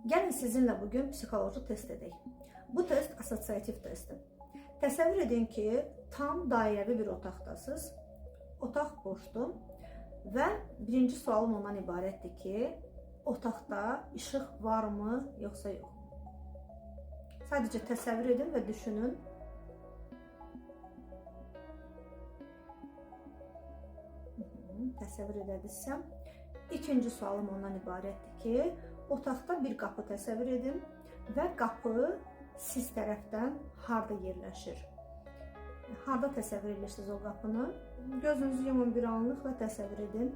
Gəlin sizinlə bugün psixoloji test edək. Bu test assosiativ testdir. Təsəvvür edin ki, tam dairəvi bir otaqdasınız. Otaq boşdur və birinci sualım ondan ibarətdir ki, otaqda işıq varmı, yoxsa yox? Sadəcə təsəvvür edin və düşünün. Təsəvvür edədinizsə, ikinci sualım ondan ibarətdir ki, otaqda bir qapı təsəvvür edin və qapı siz tərəfdən harda yerləşir? Harda təsəvvür edirsiniz o qapını? Gözünüzü yumun bir anlıq və təsəvvür edin.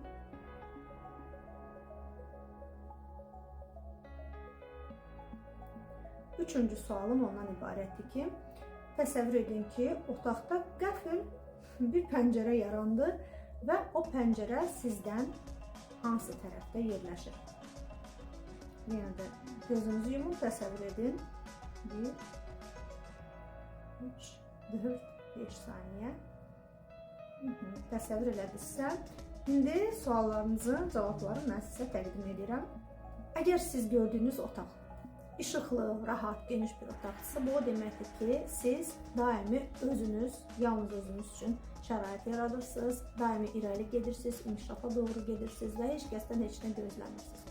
Üçüncü sualım ondan ibarətdir ki, təsəvvür edin ki, otaqda qəfil bir pəncərə yarandı və o pəncərə sizdən hansı tərəfdə yerləşir? Yenə də gözünüzü yumun, təsəvvür edin. 1, 3, 4, 5 saniyə. Təsəvvür elədinizsə, indi suallarınızın cavabları mən sizə təqdim edirəm. Əgər siz gördüyünüz otaq işıqlı, rahat, geniş bir otaqdırsa, bu o deməkdir ki, siz daimi özünüz, yalnız özünüz üçün şərait yaradırsınız, daimi irəli gedirsiniz, inkişafa doğru gedirsiniz və heç kəsdən heç nə gözləmirsiniz.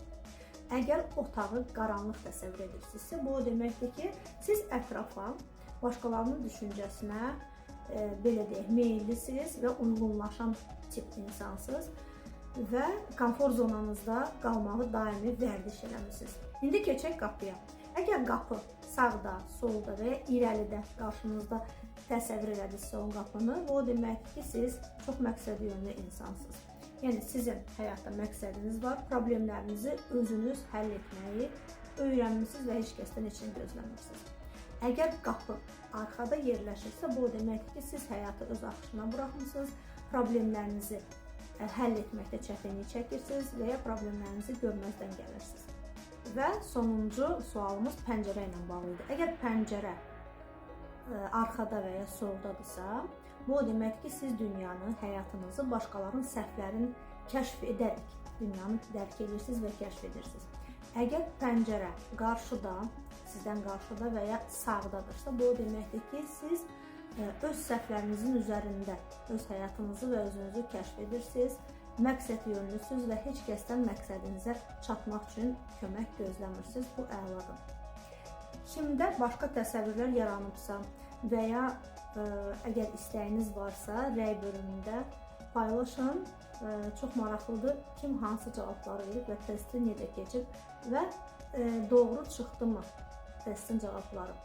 Əgər otağı qaranlıq təsəvvür edirsinizsə, bu o deməkdir ki, siz ətrafa, başqalarının düşüncəsinə, belə deyək, meyillisiniz və uyğunlaşan tip insansınız və konfor zonanızda qalmağı daimi vərdiş eləmişsiniz. İndi keçək qapıya. Əgər qapı sağda, solda və ya irəlidə qarşınızda təsəvvür edədinizsə o qapını, o deməkdir ki, siz çox məqsədyönlü insansınız. Yəni, sizin həyatda məqsədiniz var, problemlərinizi özünüz həll etməyi öyrənmişsiniz və heç kəsdən heç nə gözləmirsiniz. Əgər qapı arxada yerləşirsə, bu o deməkdir ki, siz həyatı öz axışına buraxmışsınız, problemlərinizi həll etməkdə çətinlik çəkirsiniz və ya problemlərinizi görməzdən gəlirsiniz. Və sonuncu sualımız pəncərə ilə bağlı idi. Əgər pəncərə arxada və ya soldadırsa, bu o deməkdir ki, siz dünyanı, həyatınızı başqalarının səhvlərini kəşf edərək dünyanı dərk edirsiniz və kəşf edirsiniz. Əgər pəncərə qarşıda, sizdən qarşıda və ya sağdadırsa, bu o deməkdir ki, siz öz səhvlərinizin üzərində öz həyatınızı və özünüzü kəşf edirsiniz, məqsəd yönlüsünüz və heç kəsdən məqsədinizə çatmaq üçün kömək gözləmirsiniz. Bu əladır. Şimdi başqa təsəvvürlər yaranıbsa və ya əgər istəyiniz varsa, rəy bölümündə paylaşın. Çox maraqlıdır kim hansı cavabları verib və testi necə keçib və doğru çıxdı mı testin cavabları.